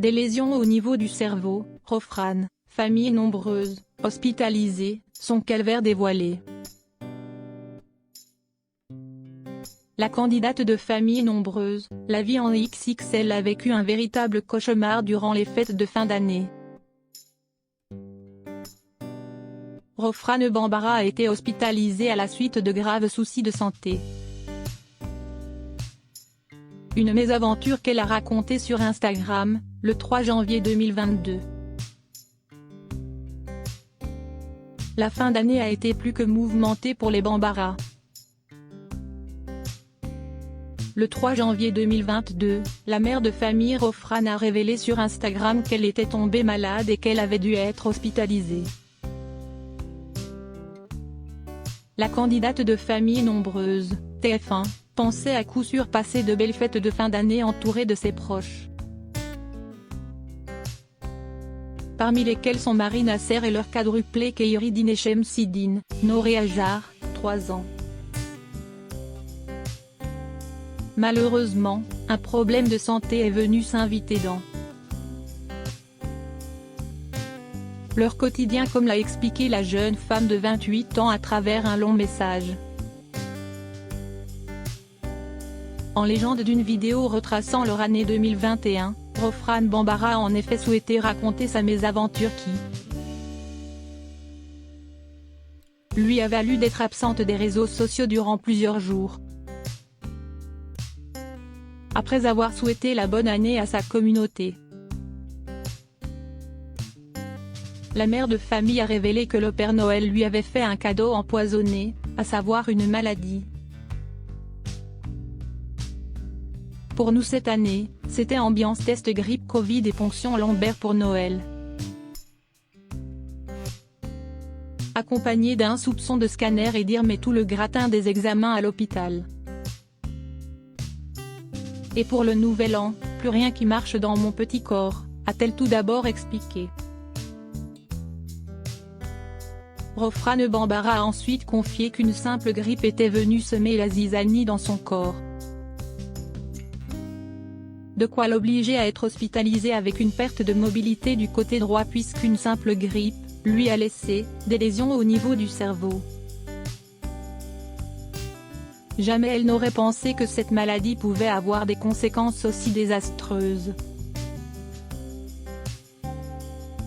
Des lésions au niveau du cerveau, Rofran, famille nombreuse, hospitalisée, son calvaire dévoilé. La candidate de famille nombreuse, la vie en XXL a vécu un véritable cauchemar durant les fêtes de fin d'année. Rofran Bambara a été hospitalisée à la suite de graves soucis de santé. Une mésaventure qu'elle a racontée sur Instagram, le 3 janvier 2022. La fin d'année a été plus que mouvementée pour les Bambara. Le 3 janvier 2022, la mère de famille Rofran a révélé sur Instagram qu'elle était tombée malade et qu'elle avait dû être hospitalisée. La candidate de famille nombreuse, TF1, pensait à coup sûr passer de belles fêtes de fin d'année entourée de ses proches. Parmi lesquels son mari Nasser et leur quadruplé Kheiridine Chemsidine, Nouré Ajar, 3 ans. Malheureusement, un problème de santé est venu s'inviter dans leur quotidien, comme l'a expliqué la jeune femme de 28 ans à travers un long message. En légende d'une vidéo retraçant leur année 2021, Rofran Bambara a en effet souhaité raconter sa mésaventure qui lui a valu d'être absente des réseaux sociaux durant plusieurs jours. Après avoir souhaité la bonne année à sa communauté, la mère de famille a révélé que le Père Noël lui avait fait un cadeau empoisonné, à savoir une maladie. Pour nous cette année, c'était ambiance test grippe Covid et ponction lombaire pour Noël. Accompagné d'un soupçon de scanner et dire mais tout le gratin des examens à l'hôpital. Et pour le nouvel an, plus rien qui marche dans mon petit corps, a-t-elle tout d'abord expliqué. Rofran Bambara a ensuite confié qu'une simple grippe était venue semer la zizanie dans son corps. De quoi l'obliger à être hospitalisé avec une perte de mobilité du côté droit puisqu'une simple grippe lui a laissé des lésions au niveau du cerveau. Jamais elle n'aurait pensé que cette maladie pouvait avoir des conséquences aussi désastreuses.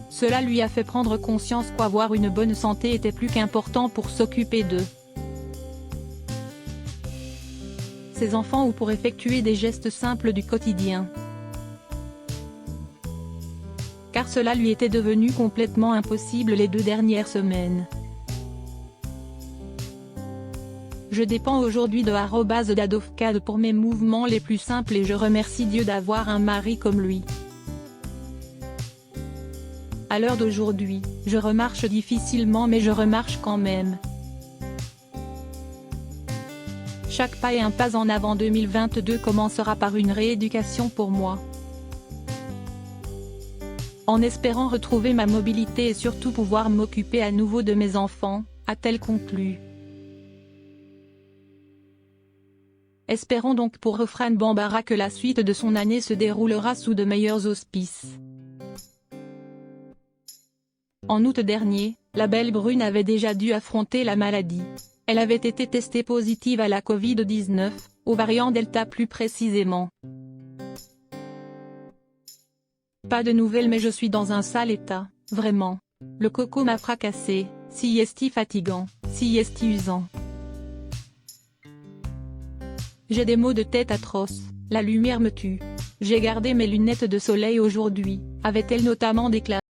Cela lui a fait prendre conscience qu'avoir une bonne santé était plus qu'important pour s'occuper d'eux, ses enfants ou pour effectuer des gestes simples du quotidien. Car cela lui était devenu complètement impossible les 2 dernières semaines. Je dépends aujourd'hui de @dadofkad pour mes mouvements les plus simples et je remercie Dieu d'avoir un mari comme lui. À l'heure d'aujourd'hui, je remarche difficilement mais je remarche quand même. Chaque pas est un pas en avant. 2022 commencera par une rééducation pour moi. En espérant retrouver ma mobilité et surtout pouvoir m'occuper à nouveau de mes enfants, a-t-elle conclu. Espérons donc pour Rofran Bambara que la suite de son année se déroulera sous de meilleurs auspices. En août dernier, la belle brune avait déjà dû affronter la maladie. Elle avait été testée positive à la Covid-19, au variant Delta plus précisément. Pas de nouvelles mais je suis dans un sale état, vraiment. Le coco m'a fracassé, si est-il fatigant, si est-il usant. J'ai des maux de tête atroces, la lumière me tue. J'ai gardé mes lunettes de soleil aujourd'hui, avait-elle notamment déclaré.